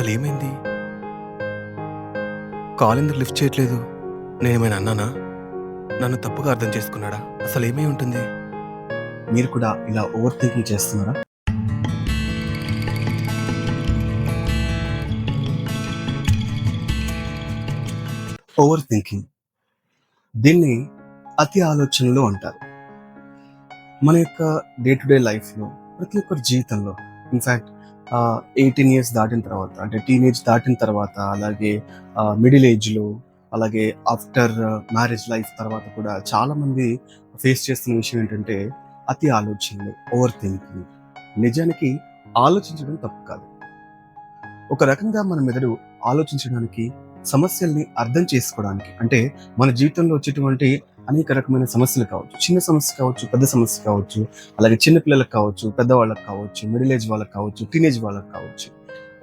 అసలేమైంది? Call ఎందుకు lift చేయట్లేదు? నేనేమైనా అన్నానా? నన్ను తప్పుగా అర్థం చేసుకున్నాడా? అసలేమై ఉంటుంది? మీరు కూడా ఇలా ఓవర్ థింకింగ్ చేస్తున్నారా? ఓవర్ థింకింగ్, దీన్ని అతి ఆలోచనలు అంటారు. మన యొక్క డే టు డే లైఫ్లో ప్రతి ఒక్కరి జీవితంలో ఇన్ఫ్యాక్ట్ 18 ఇయర్స్ దాటిన తర్వాత, అంటే టీనేజ్ దాటిన తర్వాత, అలాగే మిడిల్ ఏజ్లో, అలాగే ఆఫ్టర్ మ్యారేజ్ లైఫ్ తర్వాత కూడా చాలామంది ఫేస్ చేస్తున్న విషయం ఏంటంటే అతి ఆలోచనలు, ఓవర్ థింకింగ్. నిజానికి ఆలోచించడం తప్పు కాదు. ఒక రకంగా మన మెదడు ఆలోచించడానికి, సమస్యల్ని అర్థం చేసుకోవడానికి, అంటే మన జీవితంలో వచ్చేటువంటి అనేక రకమైన సమస్యలు కావచ్చు, చిన్న సమస్య కావచ్చు, పెద్ద సమస్య కావచ్చు, అలాగే చిన్న పిల్లలకు కావచ్చు, పెద్దవాళ్ళకి కావచ్చు, మిడిల్ ఏజ్ వాళ్ళకి కావచ్చు, టీనేజ్ వాళ్ళకి కావచ్చు,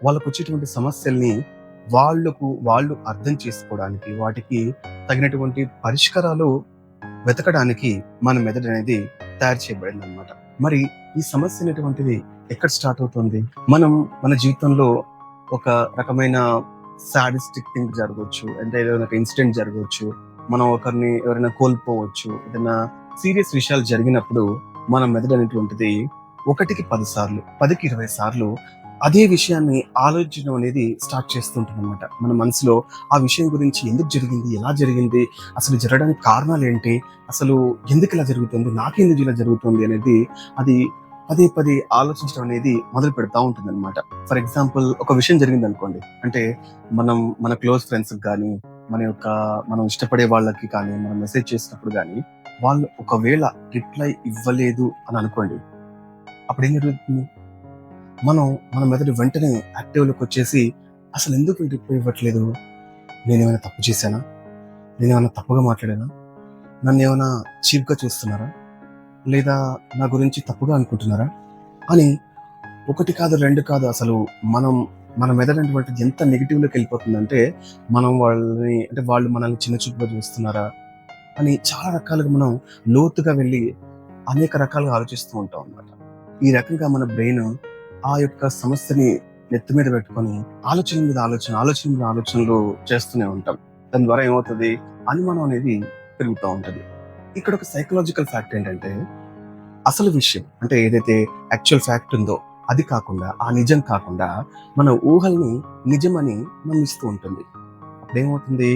వాళ్ళకు వచ్చేటువంటి సమస్యల్ని వాళ్ళు అర్థం చేసుకోవడానికి, వాటికి తగినటువంటి పరిష్కారాలు వెతకడానికి మన మెదడు అనేది తయారు చేయబడింది అనమాట. మరి ఈ సమస్య అనేటువంటిది ఎక్కడ స్టార్ట్ అవుతుంది? మనం మన జీవితంలో ఒక రకమైన సాడిస్టిక్ థింగ్ జరగవచ్చు, అంటే ఏదైనా ఒక ఇన్సిడెంట్ జరగవచ్చు, మనం ఒకరిని ఎవరైనా కోల్పోవచ్చు, ఏదైనా సీరియస్ విషయాలు జరిగినప్పుడు మన మెదడు అనేటువంటిది 1కి 10 సార్లు, 10కి 20 సార్లు అదే విషయాన్ని ఆలోచించడం అనేది స్టార్ట్ చేస్తుంటుంది అనమాట. మన మనసులో ఆ విషయం గురించి ఎందుకు జరిగింది, ఎలా జరిగింది, అసలు జరగడానికి కారణాలు ఏంటి, అసలు ఎందుకు ఇలా జరుగుతుంది, నాకెందుకు ఇలా జరుగుతుంది అనేది అది పదే పదే ఆలోచించడం అనేది మొదలు పెడతా ఉంటుంది అనమాట. ఫర్ ఎగ్జాంపుల్, ఒక విషయం జరిగింది అనుకోండి, అంటే మన క్లోజ్ ఫ్రెండ్స్ కానీ, మనం ఇష్టపడే వాళ్ళకి కానీ మనం మెసేజ్ చేసినప్పుడు కానీ వాళ్ళు ఒకవేళ రిప్లై ఇవ్వలేదు అని అనుకోండి, అప్పుడు ఏం జరుగుతుంది? మన మెదడు వెంటనే యాక్టివ్లోకి వచ్చేసి అసలు ఎందుకు రిప్లై ఇవ్వట్లేదు, నేనేమైనా తప్పు చేశానా, నేనేమైనా తప్పుగా మాట్లాడానా, నన్ను ఏమైనా చీప్గా చూస్తున్నారా, లేదా నా గురించి తప్పుగా అనుకుంటున్నారా అని ఒకటి కాదు, రెండు కాదు, అసలు మన మెదడు అనేటువంటిది ఎంత నెగిటివ్లోకి వెళ్ళిపోతుందంటే, వాళ్ళు మనల్ని చిన్న చూపుగా చూస్తున్నారా అని చాలా రకాలుగా మనం లోతుగా వెళ్ళి అనేక రకాలుగా ఆలోచిస్తూ ఉంటాం అన్నమాట. ఈ రకంగా మన బ్రెయిన్ ఆ యొక్క సమస్యని నెత్తి మీద పెట్టుకొని ఆలోచనలు చేస్తూనే ఉంటాం. దాని ద్వారా ఏమవుతుంది? అనుమానం అనేది పెరుగుతూ ఉంటది. ఇక్కడ ఒక సైకలాజికల్ ఫ్యాక్ట్ ఏంటంటే, అసలు విషయం అంటే ఏదైతే యాక్చువల్ ఫ్యాక్ట్ ఉందో అది కాకుండా, ఆ నిజం కాకుండా మన ఊహల్ని నిజమని నమ్మిస్తూ ఉంటుంది. అప్పుడేమవుతుంది?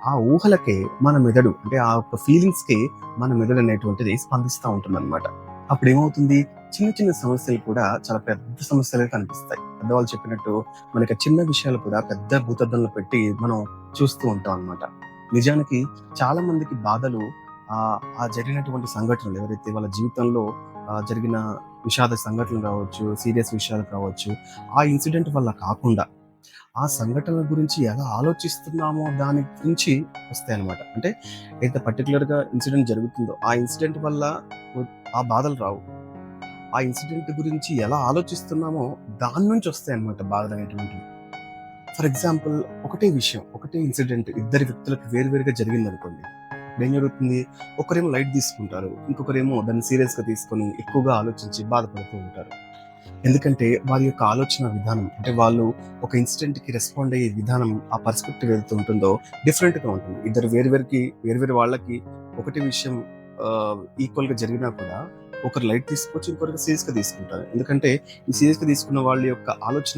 ఆ ఊహలకే మన మెదడు, అంటే ఆ యొక్క ఫీలింగ్స్కి మన మెదడు అనేటువంటిది స్పందిస్తూ ఉంటుంది అనమాట. అప్పుడు ఏమవుతుంది? చిన్న చిన్న సమస్యలు కూడా చాలా పెద్ద సమస్యలుగా కనిపిస్తాయి. పెద్దవాళ్ళు చెప్పినట్టు మనకి చిన్న విషయాలు కూడా పెద్ద భూతద్దంలో పెట్టి మనం చూస్తూ ఉంటాం అనమాట. నిజానికి చాలా మందికి బాధలు ఆ జరిగినటువంటి సంఘటనలు, ఎవరైతే వాళ్ళ జీవితంలో జరిగిన విషాద సంఘటనలు కావచ్చు, సీరియస్ విషయాలు కావచ్చు, ఆ ఇన్సిడెంట్ వల్ల కాకుండా ఆ సంఘటనల గురించి ఎలా ఆలోచిస్తున్నామో దాని గురించి వస్తాయి అనమాట. అంటే ఏదైతే పర్టికులర్గా ఇన్సిడెంట్ జరుగుతుందో ఆ ఇన్సిడెంట్ వల్ల ఆ బాధలు రావు. ఆ ఇన్సిడెంట్ గురించి ఎలా ఆలోచిస్తున్నామో దాని నుంచి వస్తాయి అనమాట బాధలు అనేటువంటివి. ఫర్ ఎగ్జాంపుల్, ఒకటే ఇన్సిడెంట్ ఇద్దరి వ్యక్తులకు వేరువేరుగా జరిగింది అనుకోండి, ఏం జరుగుతుంది? ఒకరేమో లైట్ తీసుకుంటారు, ఇంకొకరేమో దాన్ని సీరియస్గా తీసుకొని ఎక్కువగా ఆలోచించి బాధపడుతూ ఉంటారు. ఎందుకంటే వారి యొక్క ఆలోచన విధానం, అంటే వాళ్ళు ఒక ఇన్సిడెంట్కి రెస్పాండ్ అయ్యే విధానం, ఆ పర్స్పెక్టివ్ ఏదైతే ఉంటుందో డిఫరెంట్గా ఉంటుంది. ఇద్దరు వేరువేరు వాళ్ళకి ఒకటి విషయం ఈక్వల్గా జరిగినా కూడా ఒకరు లైట్ తీసుకోవచ్చు, ఇంకొకరికి సీరియస్గా తీసుకుంటారు. ఎందుకంటే ఈ సీరియస్గా తీసుకున్న వాళ్ళ యొక్క ఆలోచన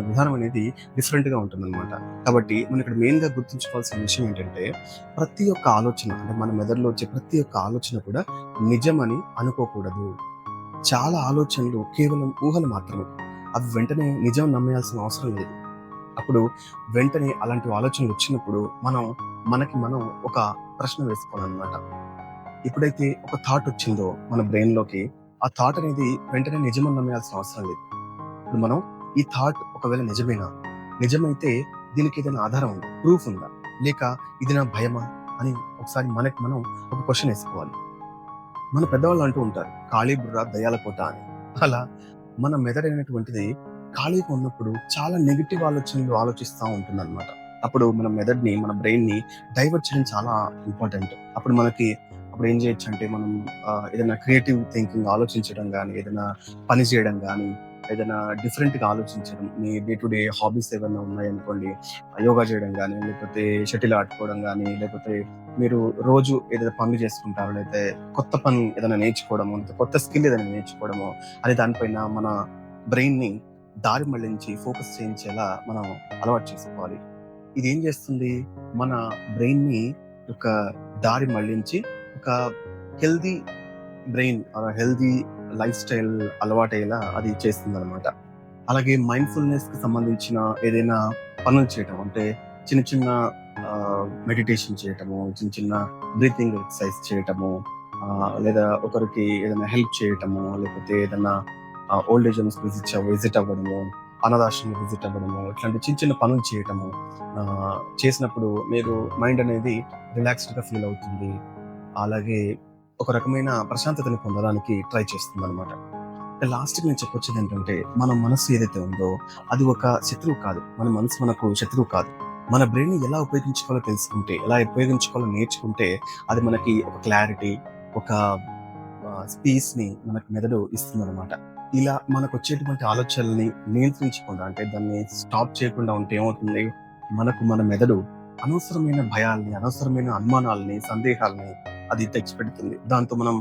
విధానం అనేది డిఫరెంట్గా ఉంటుందన్నమాట. కాబట్టి మనం ఇక్కడ మెయిన్గా గుర్తుంచుకోవాల్సిన విషయం ఏంటంటే, ప్రతి ఒక్క ఆలోచన, అంటే మన మెదడులో వచ్చే ప్రతి ఒక్క ఆలోచన కూడా నిజమని అనుకోకూడదు. చాలా ఆలోచనలు కేవలం ఊహలు మాత్రమే. అవి వెంటనే నిజం నమ్మేయాల్సిన అవసరం లేదు. అప్పుడు వెంటనే అలాంటి ఆలోచనలు వచ్చినప్పుడు మనం ఒక ప్రశ్న వేసుకోవాలన్నమాట. ఎప్పుడైతే ఒక థాట్ వచ్చిందో మన బ్రెయిన్లోకి, ఆ థాట్ అనేది వెంటనే నిజమని నమ్మేయాల్సిన అవసరం లేదు. ఇప్పుడు మనం ఈ థాట్ ఒకవేళ నిజమైతే దీనికి ఏదైనా ఆధారం ఉందా, ప్రూఫ్ ఉందా, లేక ఇది నా భయమా అని ఒకసారి మనకి మనం ఒక క్వశ్చన్ వేసుకోవాలి. మన పెద్దవాళ్ళు అంటూ ఉంటారు, ఖాళీ బుర్ర దయ్యాల కోట అని. అలా మన మెదడు అనేటువంటిది ఖాళీగా ఉన్నప్పుడు చాలా నెగిటివ్ ఆలోచనలు ఆలోచిస్తూ ఉంటుంది అనమాట. అప్పుడు మన బ్రెయిన్ ని డైవర్ట్ చేయడం చాలా ఇంపార్టెంట్. అప్పుడు ఏం చేయొచ్చు అంటే, మనం ఏదైనా క్రియేటివ్ థింకింగ్ ఆలోచించడం కానీ, ఏదైనా పని చేయడం కానీ, ఏదైనా డిఫరెంట్గా ఆలోచించడం, మీ డే టు డే హాబీస్ ఏమైనా ఉన్నాయనుకోండి, యోగా చేయడం కానీ, లేకపోతే షటిల్ ఆడుకోవడం కానీ, లేకపోతే మీరు రోజు ఏదైనా పనులు చేసుకుంటారో, లేకపోతే కొత్త పని ఏదైనా నేర్చుకోవడము, లేకపోతే కొత్త స్కిల్ ఏదైనా నేర్చుకోవడము, అనే దానిపైన మన బ్రెయిన్ని దారి మళ్లించి ఫోకస్ చేయించేలా మనం అలవాటు చేసుకోవాలి. ఇది ఏం చేస్తుంది, మన బ్రెయిన్ని ఒక దారి మళ్లించి ఒక healthy brain healthy lifestyle అలవాటయ్యేలా అది చేస్తుంది అనమాట. అలాగే మైండ్ఫుల్నెస్ కి సంబంధించిన ఏదైనా పనులు చేయటం అంటే చిన్న చిన్న మెడిటేషన్ చేయటము, చిన్న చిన్న బ్రీతింగ్ ఎక్సర్సైజ్ చేయటము, లేదా ఒకరికి ఏదైనా హెల్ప్ చేయటము, లేకపోతే ఏదైనా ఓల్డ్ ఏజ్ హోమ్స్ విజిట్ అవ్వడము, అనాథాశ్రమం విజిట్ అవ్వడము, ఇట్లాంటి చిన్న చిన్న పనులు చేయటము ఆ, చేసినప్పుడు మీరు మైండ్ అనేది రిలాక్స్డ్గా ఫీల్ అవుతుంది. అలాగే ఒక రకమైన ప్రశాంతతని పొందడానికి ట్రై చేస్తుంది అనమాట. లాస్ట్కి నేను చెప్పొచ్చేది ఏంటంటే, మన మనసు ఏదైతే ఉందో అది ఒక శత్రువు కాదు. మన మనసు మనకు శత్రువు కాదు. మన బ్రెయిన్ ఎలా ఉపయోగించుకోవాలో తెలుసుకుంటే, ఎలా ఉపయోగించుకోవాలో నేర్చుకుంటే, అది మనకి ఒక క్లారిటీ, ఒక స్పేస్ ని మనకు మెదడు ఇస్తుందన్నమాట. ఇలా మనకు వచ్చేటువంటి ఆలోచనల్ని నియంత్రించకుండా, అంటే దాన్ని స్టాప్ చేయకుండా ఉంటే ఏమవుతుంది, మన మెదడు అనవసరమైన భయాల్ని, అనవసరమైన అనుమానాలని, సందేహాల్ని అది తెచ్చిపెడుతుంది. దాంతో మనం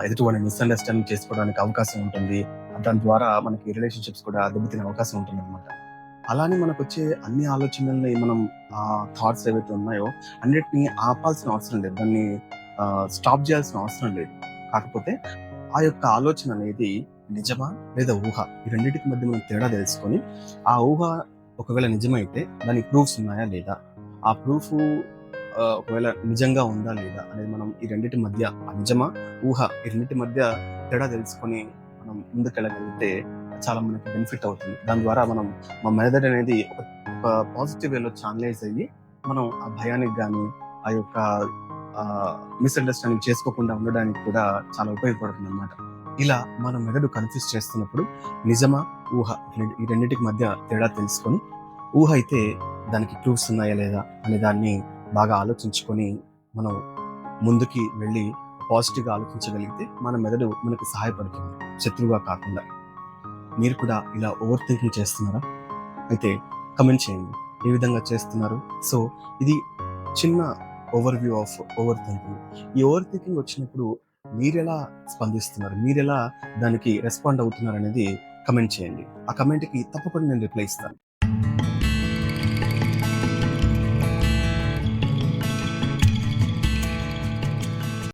ఎదుటివాడిని మిస్అండర్స్టాండింగ్ చేసుకోవడానికి అవకాశం ఉంటుంది. దాని ద్వారా మనకి రిలేషన్షిప్స్ కూడా దెబ్బతినే అవకాశం ఉంటుంది అనమాట. అలానే మనకు వచ్చే అన్ని ఆలోచనల్ని మనం థాట్స్ ఏవైతే ఉన్నాయో అన్నిటిని ఆపాల్సిన అవసరం లేదు, దాన్ని స్టాప్ చేయాల్సిన అవసరం లేదు. కాకపోతే ఆ యొక్క ఆలోచన అనేది నిజమా లేదా ఊహ, ఈ రెండింటికి మధ్య మనం తేడా తెలుసుకొని, ఆ ఊహ ఒకవేళ నిజమైతే దానికి ప్రూఫ్స్ ఉన్నాయా లేదా, ఆ ప్రూఫ్ ఒకవేళ నిజంగా ఉందా లేదా అనేది మనం ఈ రెండింటి మధ్య, ఆ నిజమా ఊహ, ఈ రెండింటి మధ్య తేడా తెలుసుకొని మనం ముందుకెళ్ళగలిగితే చాలా మనకి బెనిఫిట్ అవుతుంది. దాని ద్వారా మనం మన మెదడు అనేది ఒక పాజిటివ్ వేలో ఛానలైజ్ అయ్యి మనం ఆ భయానికి కానీ, ఆ యొక్క మిస్అండర్స్టాండింగ్ చేసుకోకుండా ఉండడానికి కూడా చాలా ఉపయోగపడుతుంది అన్నమాట. ఇలా మన మెదడు కన్ఫ్యూజ్ చేస్తున్నప్పుడు నిజమా ఊహ, ఈ రెండింటికి మధ్య తేడా తెలుసుకొని, ఊహ అయితే దానికి ప్రూఫ్స్ ఉన్నాయా లేదా అనే దాన్ని బాగా ఆలోచించుకొని మనం ముందుకి వెళ్ళి పాజిటివ్గా ఆలోచించగలిగితే మన మెదడు మనకు సహాయపడుతుంది, శత్రువుగా కాకుండా. మీరు కూడా ఇలా ఓవర్ థింకింగ్ చేస్తున్నారా? అయితే కమెంట్ చేయండి ఏ విధంగా చేస్తున్నారు. సో ఇది చిన్న over view of over thinking. ఈ ఓవర్ థింకింగ్ వచ్చినప్పుడు మీరెలా స్పందిస్తున్నారు, మీరెలా దానికి రెస్పాండ్ అవుతున్నారు అనేది కమెంట్ చేయండి. ఆ కమెంట్కి తప్పకుండా నేను రిప్లై ఇస్తాను.